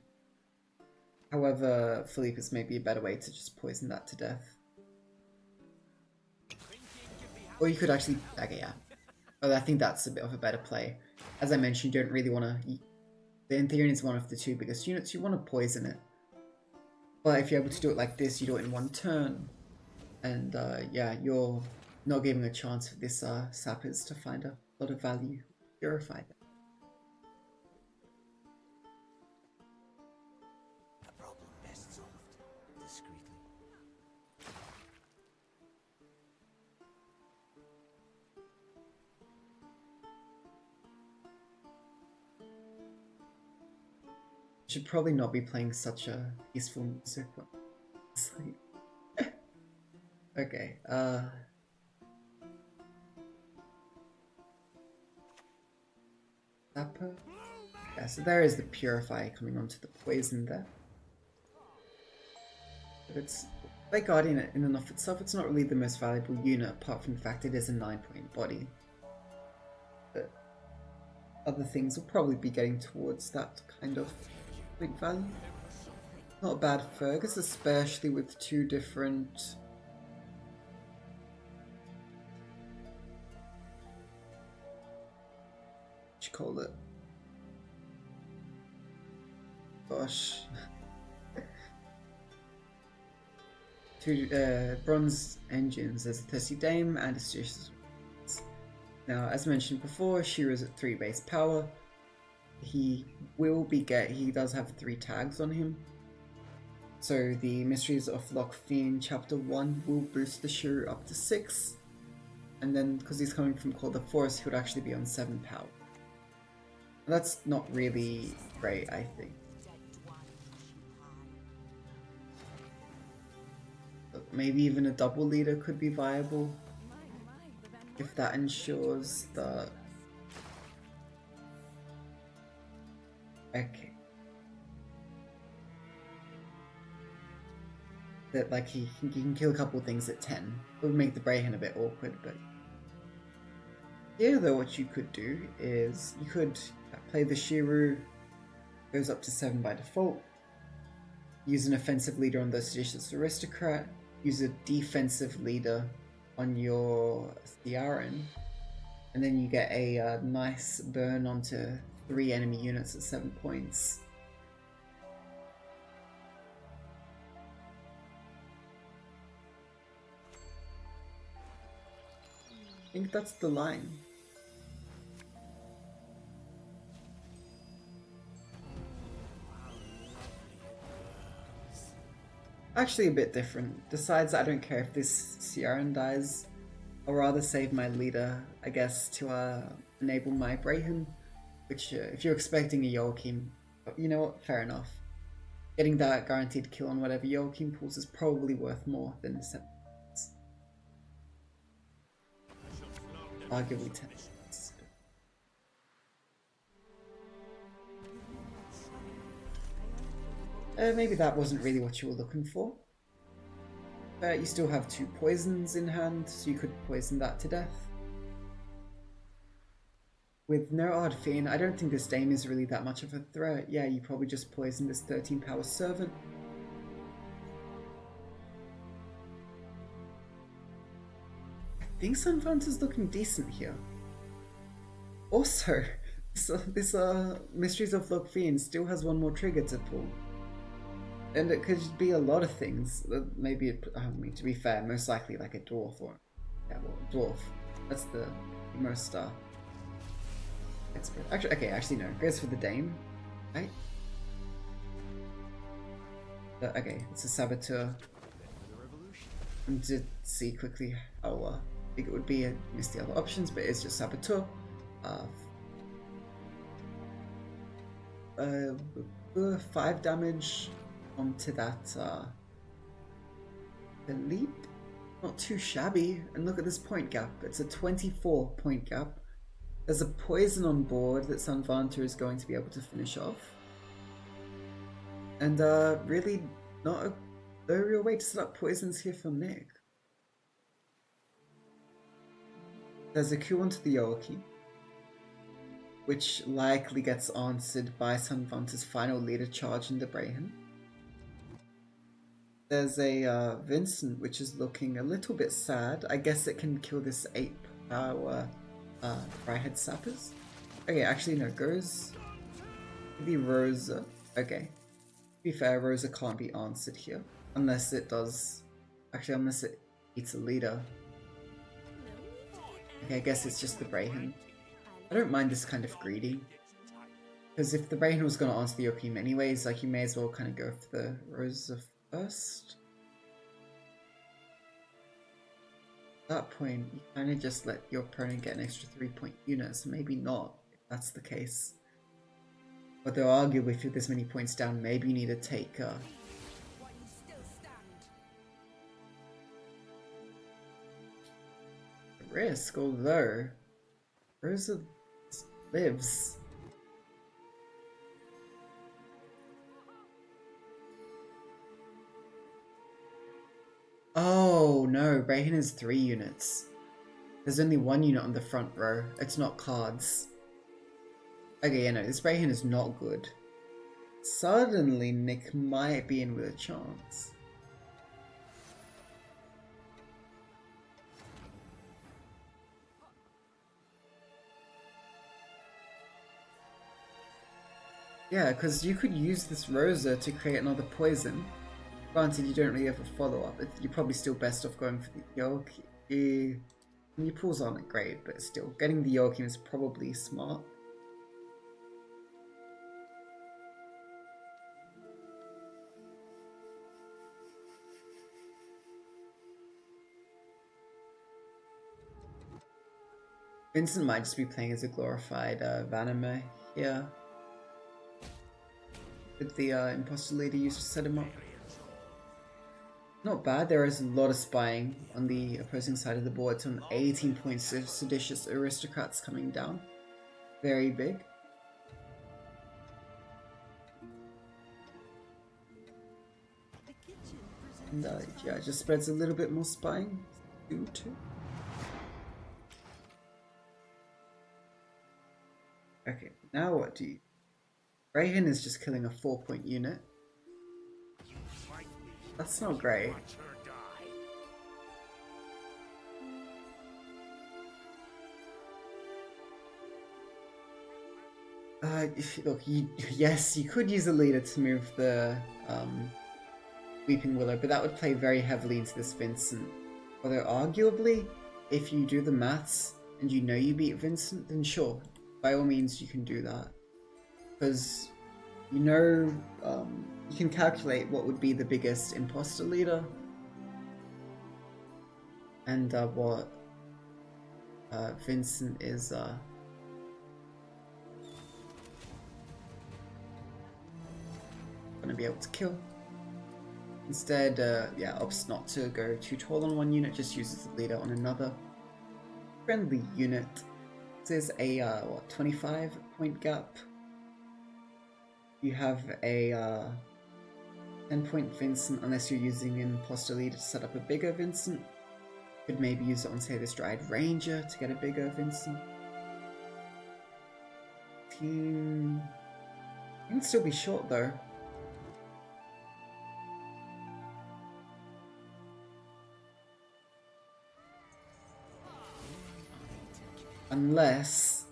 Speaker 1: However, Philippe is maybe a better way to just poison that to death. Or you could actually, okay, yeah. But I think that's a bit of a better play. As I mentioned, you don't really want to... The Antherian is one of the 2 biggest units. You want to poison it. But if you're able to do it like this, you do it in 1 turn. And yeah, you're not giving a chance for this Sappers to find a lot of value. Purify them.
Speaker 4: The problem best solved discreetly.
Speaker 1: Should probably not be playing such a peaceful music. Honestly. Okay, Zapper. Yeah, so there is the Purify coming onto the poison there. But it's like Guardian in and of itself, it's not really the most valuable unit, apart from the fact it is a 9-point body. But other things will probably be getting towards that kind of big value. Not a bad Fergus, especially with two different what you call it? Gosh. Two bronze engines. There's a Thirsty Dame and a Symbiosis. Now, as mentioned before, Shira's at 3 base power. He does have 3 tags on him. So the Mysteries of Lochfeen Chapter 1 will boost the Shiro up to 6. And then, because he's coming from Call the Forest, he would actually be on 7 power. That's not really great, I think. But maybe even a double leader could be viable. If that ensures that... Okay. That like he can kill a couple of things at 10. It would make the Brayhen a bit awkward, but... Here though, what you could do is you could play the Shiro, goes up to 7 by default, use an offensive leader on the Seditious Aristocrat, use a defensive leader on your Thearin, and then you get a nice burn onto 3 enemy units at 7 points. I think that's the line. Actually a bit different. Decides I don't care if this Ciaran dies. I'll rather save my leader, I guess, to enable my Brayhen. Which, if you're expecting a Joachim, you know what, fair enough. Getting that guaranteed kill on whatever Joachim pulls is probably worth more than the 7 points. Arguably 10 points. Maybe that wasn't really what you were looking for. You still have 2 poisons in hand, so you could poison that to death. With no Odd Fiend, I don't think this Dame is really that much of a threat. Yeah, you probably just poison this 13 power Servant. I think Sanvanter's looking decent here. Also, this Mysteries of Lochfeen still has 1 more trigger to pull. And it could be a lot of things. Maybe, I mean, to be fair, most likely like a dwarf or... Yeah, well, dwarf. That's the most actually no, it goes for the Dame, right? Okay, it's a Saboteur. And to see quickly how big it would be, I missed the other options, but it's just Saboteur. 5 damage onto that the leap. Not too shabby, and look at this point gap. It's a 24 point gap. There's a poison on board that Sanvanter is going to be able to finish off. And really not no real way to set up poisons here for Nick. There's a Q onto the Yoki, which likely gets answered by Sanvanter's final leader charge in the Brayhen. There's a Vincent, which is looking a little bit sad. I guess it can kill this 8 power Fryhead Sappers. Okay, actually no, goes maybe Rosa. Okay. To be fair, Rosa can't be answered here. Unless it does... Actually, unless it eats a leader. Okay, I guess it's just the Brayhen. I don't mind this kind of greedy. Because if the Brayhen was going to answer the Yokim anyways, like you may as well kind of go for the Rosa first. At that point, you kind of just let your opponent get an extra 3-point unit, so maybe not, if that's the case. Although arguably if you're this many points down, maybe you need to take
Speaker 3: While you still stand.
Speaker 1: a risk, although Rosa lives. Oh no, Brayhen has 3 units. There's only 1 unit on the front row. It's not cards. Okay, yeah, no, this Brayhen is not good. Suddenly, Nick might be in with a chance. Yeah, because you could use this Rosa to create another poison. Granted, you don't really have a follow-up. You're probably still best off going for the Yoki. Your pulls aren't great, but still, getting the Yoki is probably smart. Vincent might just be playing as a glorified Vanime here. With the imposter leader used to set him up. Not bad, there is a lot of spying on the opposing side of the board. Some 18 points of seditious aristocrats coming down. Very big.
Speaker 3: The kitchen
Speaker 1: And
Speaker 3: presents
Speaker 1: yeah, it just spreads a little bit more spying. 2-2. Okay, now what do you... Brayhen is just killing a 4-point unit. That's not great.
Speaker 4: Watch her die.
Speaker 1: Look, yes, you could use a leader to move the Weeping Willow, but that would play very heavily into this Vincent. Although arguably, if you do the maths and you know you beat Vincent, then sure, by all means you can do that. Because you know, you can calculate what would be the biggest imposter leader and what Vincent is gonna be able to kill. Instead, yeah, opts not to go too tall on one unit, just uses the leader on another friendly unit. This is a what, 25 point gap. You have a 10-point Vincent unless you're using an imposter leader to set up a bigger Vincent. Could maybe use it on, say, this Dryad Ranger to get a bigger Vincent. Team can still be short though. Unless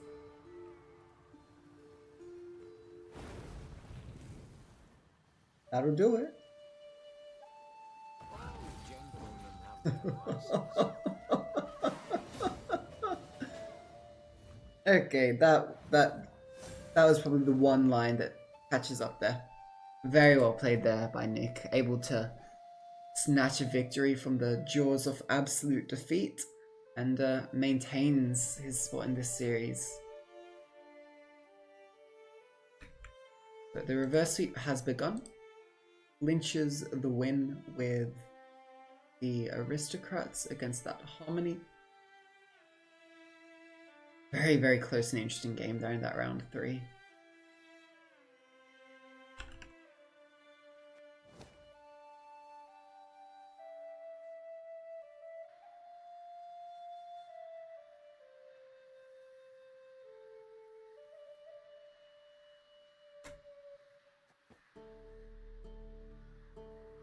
Speaker 1: that'll do it. Okay, that was probably the one line that catches up there. Very well played there by Nick, able to snatch a victory from the jaws of absolute defeat and maintains his spot in this series. But the reverse sweep has begun. Clinches the win with the aristocrats against that harmony. Very, very close and interesting game there in that round 3.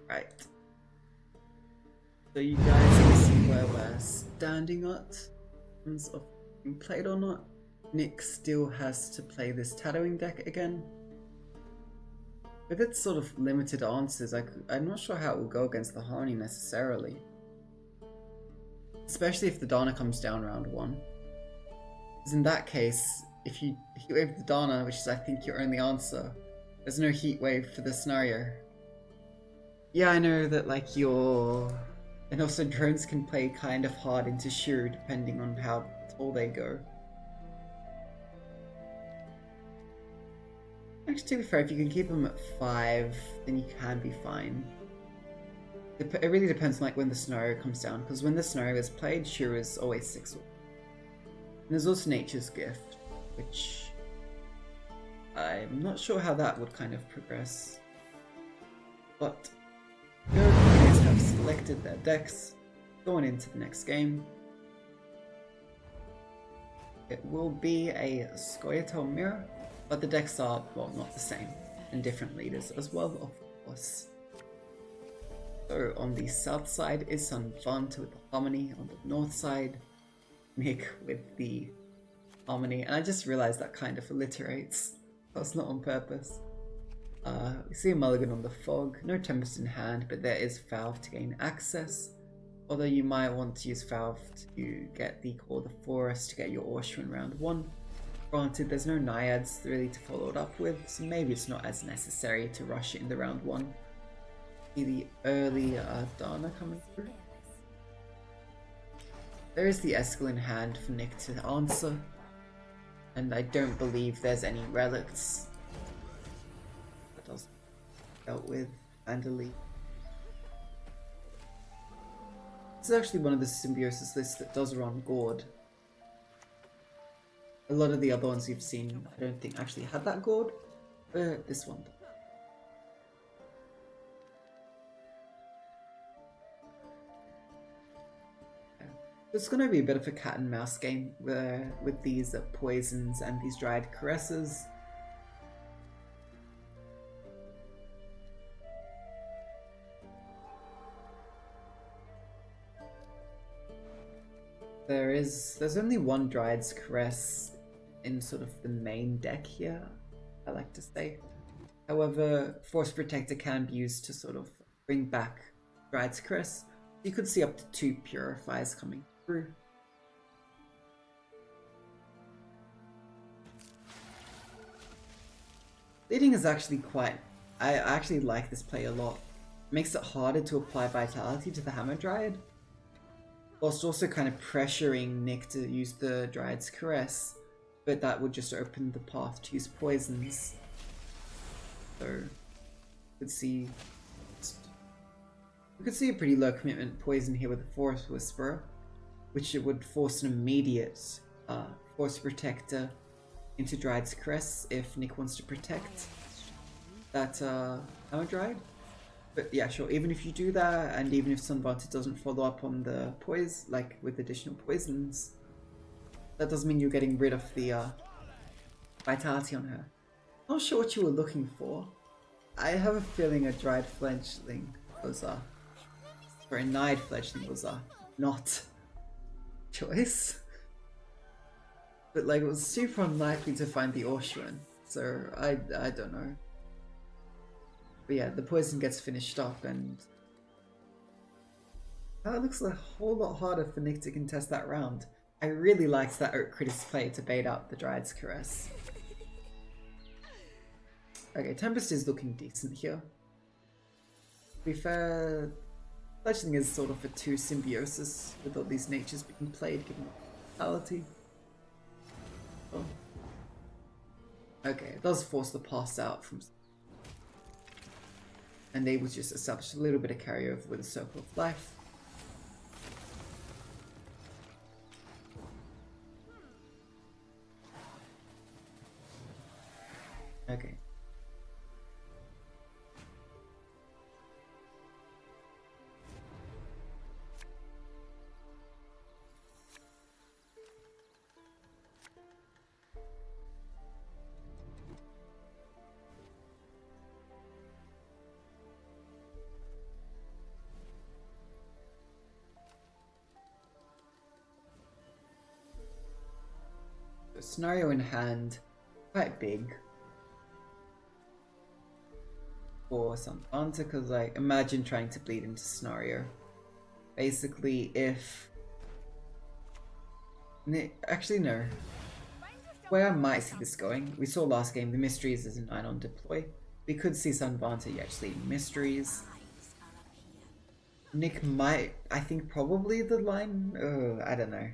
Speaker 1: Right. So you guys can see where we're standing at in terms of being played or not. Nick still has to play this Tatterwing deck again. With its sort of limited answers, I'm not sure how it will go against the Harmony necessarily. Especially if the Dana comes down round 1. Because in that case, if you heat wave the Dana, which is I think your only answer, there's no heat wave for this scenario. Yeah, I know that like your... And also drones can play kind of hard into Shuru depending on how tall they go. Actually, to be fair, if you can keep them at 5, then you can be fine. It really depends on like when the scenario comes down, because when the scenario is played, Shura is always 6. And there's also Nature's Gift, which I'm not sure how that would kind of progress. But your players have selected their decks, going into the next game. It will be a Scoia'tael mirror, but the decks are, well, not the same, and different leaders as well, of course. So on the south side is Sanvanter with the Harmony, on the north side, Nick with the Harmony, and I just realized that kind of alliterates. That's not on purpose. We see a mulligan on the Fog, no Tempest in hand, but there is Valve to gain access. Although you might want to use Valve to get the Call of the Forest to get your Orsha in round 1. Granted, there's no Naiads really to follow it up with, so maybe it's not as necessary to rush it in the round 1. See the early Dana coming through. There is the Eskel in hand for Nick to answer, and I don't believe there's any relics. That does dealt with handily. This is actually one of the Symbiosis lists that does run Gord. A lot of the other ones you've seen, I don't think actually had that Gord, but this one does. It's going to be a bit of a cat and mouse game with these poisons and these dried caresses. There's only one Dryad's Caress in sort of the main deck here, I like to say. However, Force Protector can be used to sort of bring back Dryad's Caress. You could see up to 2 Purifiers coming through. Leading is actually I actually like this play a lot. It makes it harder to apply Vitality to the Hammer Dryad, whilst also kind of pressuring Nick to use the Dryad's Caress, but that would just open the path to use poisons. So, we could see a pretty low commitment poison here with the Force Whisperer, which it would force an immediate Force Protector into Dryad's Caress if Nick wants to protect that Hammer Dryad. But yeah, sure, even if you do that, and even if Sanvanter doesn't follow up on the poison, like with additional poisons, that doesn't mean you're getting rid of the Vitality on her. Not sure what you were looking for. I have a feeling a Dried Fledgling was or a Nide Fledgling was not choice. But like, it was super unlikely to find the Orshuan, so I don't know. But yeah, the poison gets finished up, and it looks a whole lot harder for Nick to contest that round. I really liked that Critis play to bait out the Dryad's Caress. Okay, Tempest is looking decent here. To be fair, Fledgling is sort of a 2 Symbiosis with all these natures being played given vitality. Oh. Okay, it does force the pass out from, and they would just establish a little bit of carryover with a Circle of Life. Okay. Scenario in hand, quite big for Sanvanter, because like, imagine trying to bleed into scenario. Basically, if actually no, where I might see this going, we saw last game the Mysteries is a 9 on deploy. We could see Sanvanter actually Mysteries. Nick might, I think probably the line, I don't know.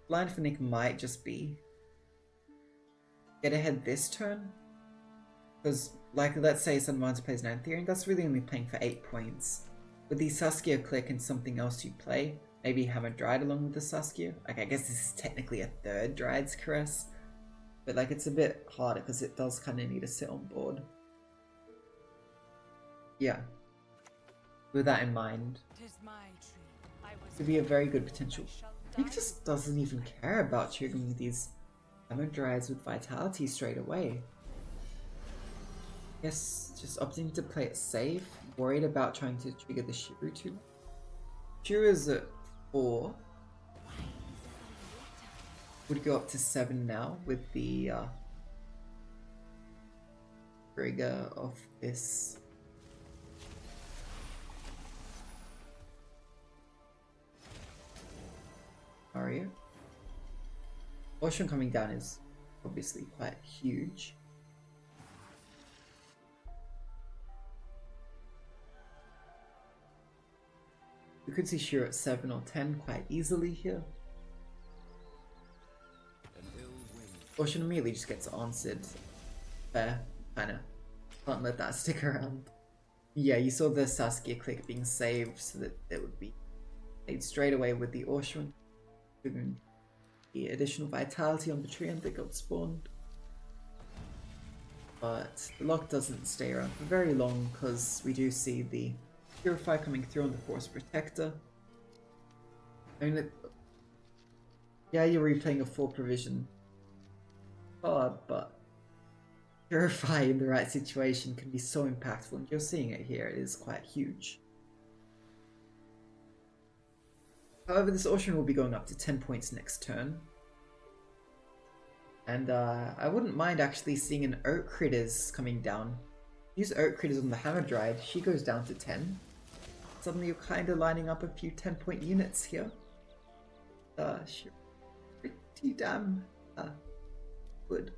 Speaker 1: Line for Nick might just be get ahead this turn, Because, like, let's say Sanvanter plays Nantheon, that's really only playing for 8 points. With the Saskia click and something else you play, maybe Hammer Dryad along with the Saskia. Like, I guess this is technically a third Dryad's Caress. But, like, it's a bit harder because it does kind of need to sit on board. Yeah. With that in mind, could be a very good potential. He just doesn't even care about triggering these Hammer Dryads with Vitality straight away. Guess just opting to play it safe, worried about trying to trigger the Shiru too. Shiru's at 4. Would go up to 7 now with the trigger of this. Mario. Ocean coming down is obviously quite huge. We could see Shiru at 7 or 10 quite easily here. Ocean immediately just gets answered. Fair, kinda. Can't let that stick around. Yeah, you saw the Saskia click being saved so that it would be played straight away with the Ocean. The additional vitality on the treant that got spawned. But the lock doesn't stay around for very long because we do see the Purify coming through on the Force Protector. I mean, yeah, you're replaying a full provision card, but Purify in the right situation can be so impactful, and you're seeing it here. It is quite huge. However, this Ocean will be going up to 10 points next turn. And I wouldn't mind actually seeing an Oak Critters coming down. Use Oak Critters on the Hammer Dryad, she goes down to 10. Suddenly you're kind of lining up a few 10-point units here. She's pretty damn good.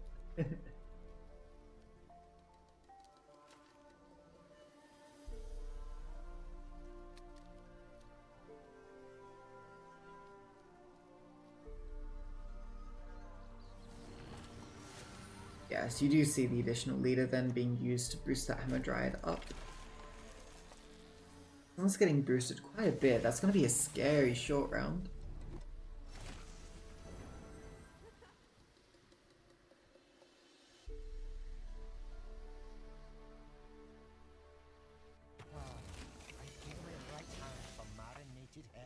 Speaker 1: Yes, you do see the additional leader then being used to boost that Hammer Dryad up. Someone's getting boosted quite a bit. That's going to be a scary short round.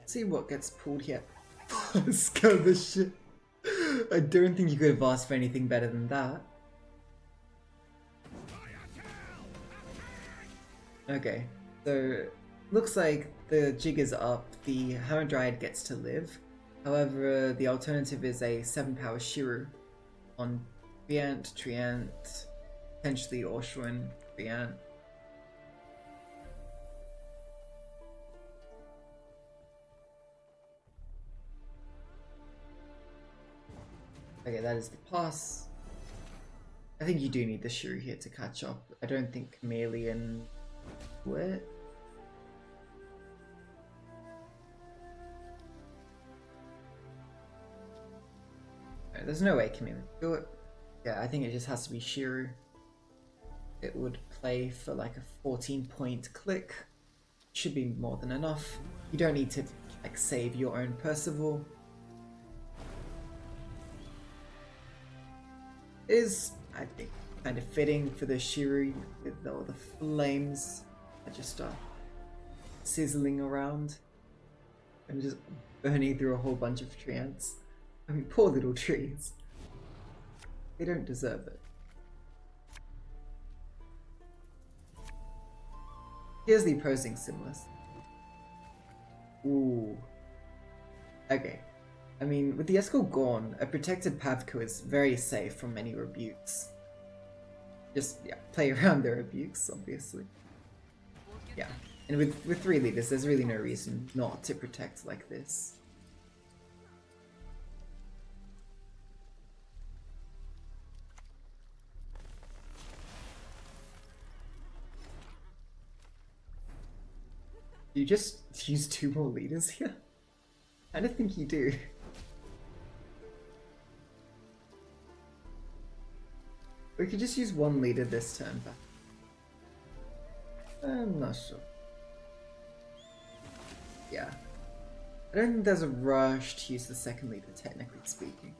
Speaker 1: See what gets pulled here. Let's go this shit. I don't think you could have asked for anything better than that. Okay, so looks like the jig is up, the Hammer Dryad gets to live. However, the alternative is a 7-power Shiru on Treant, potentially Oshun, Treant. Okay, that is the pass. I think you do need the Shiru here to catch up. I don't think Chameleon would. No, there's no way Chameleon would do it. Yeah, I think it just has to be Shiru. It would play for like a 14-point click. Should be more than enough. You don't need to like save your own Percival. Is, I think, kind of fitting for the Shiru with all the flames that just sizzling around and just burning through a whole bunch of treants. I mean, poor little trees. They don't deserve it. Here's the opposing Symbiosis. Ooh. Okay. I mean, with the Escort gone, a protected Pavko is very safe from many rebukes. Just, yeah, play around the rebukes, obviously. Yeah, and with 3 leaders, there's really no reason not to protect like this. You just use 2 more leaders here? I don't think you do. We could just use one leader this turn back. I'm not sure. Yeah. I don't think there's a rush to use the second leader, technically speaking.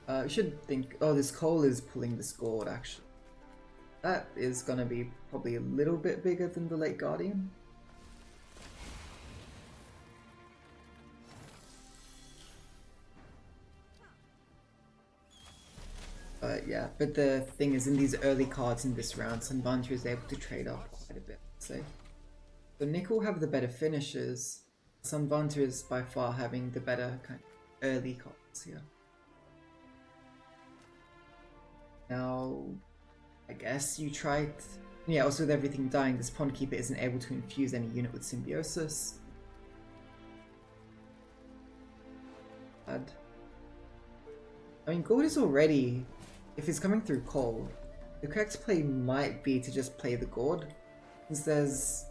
Speaker 1: We should think, oh, this Cole is pulling this Gord, actually. That is gonna be probably a little bit bigger than the late Guardian. Yeah, but the thing is, in these early cards in this round, Sanvanter is able to trade off quite a bit, so Nick will have the better finishes. Sanvanter is by far having the better kind of early cards here. Now, I guess you tried... Yeah, also with everything dying, this Pond Keeper isn't able to infuse any unit with Symbiosis. Bad. I mean, Gold is already... If he's coming through Cole, the correct play might be to just play the Gourd. Because there's...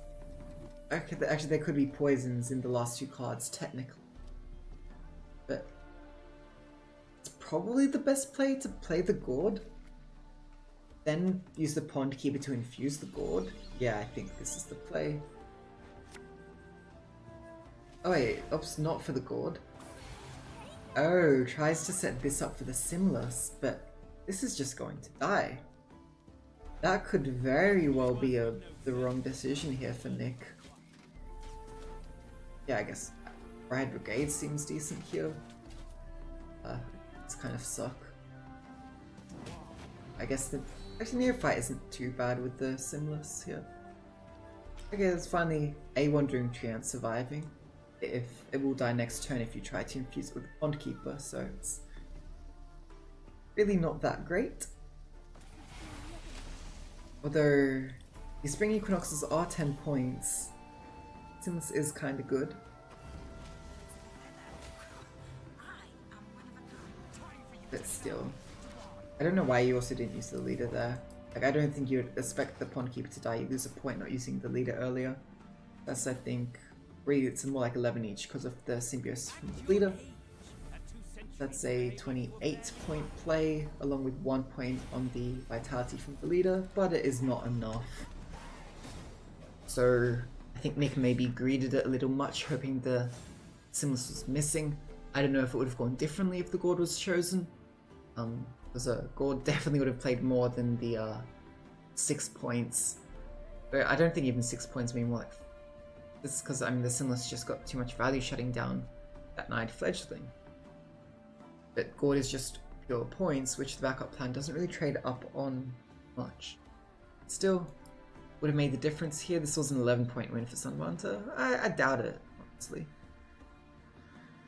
Speaker 1: Actually, there could be poisons in the last two cards, technically. But... It's probably the best play to play the Gourd. Then use the Pond Keeper to infuse the Gourd. Yeah, I think this is the play. Oh wait, oops, not for the Gourd. Oh, tries to set this up for the Symbiosis, but this is just going to die. That could very well be the wrong decision here for Nick. Yeah, I guess Riot Brigade seems decent here. It's kind of suck. I guess the... Actually, Neophyte isn't too bad with the Symbiosis here. Okay, there's finally a Wandering Treant surviving. If it will die next turn if you try to infuse it with the Pond Keeper, so it's really not that great. Although the Spring Equinoxes are 10 points, Symbiosis is kind of good. But still, I don't know why you also didn't use the leader there. Like, I don't think you'd expect the Pond Keeper to die. You lose a point not using the leader earlier. That's, I think, really it's more like 11 each because of the Symbiosis from the leader. That's a 28 point play along with 1 point on the Vitality from the leader, but it is not enough. So I think Nick maybe greeded it a little much, hoping the Symbiosis was missing. I don't know if it would have gone differently if the Gord was chosen. Because a Gord definitely would have played more than the 6 points. But I don't think even 6 points mean more like... This is because, I mean, the Symbiosis just got too much value shutting down that Knight Fledgling. But Gord is just pure points, which the backup plan doesn't really trade up on much. Still, would have made the difference here. This was an 11-point win for Sanvanter. I doubt it, honestly.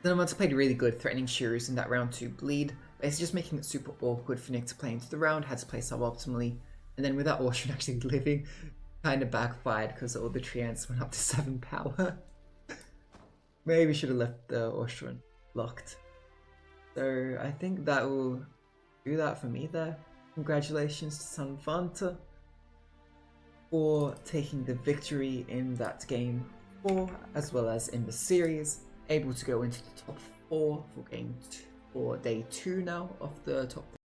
Speaker 1: Sanvanter played really good, threatening Shirus in that round 2 bleed. Basically just making it super awkward for Nick to play into the round, had to play suboptimally. And then without Orchard actually living, kind of backfired because all the Treants went up to 7 power. Maybe should have left the Orchard locked. So I think that will do that for me there. Congratulations to Sanvanter for taking the victory in that game 4 as well as in the series. Able to go into the top 4 for day 2 now of the top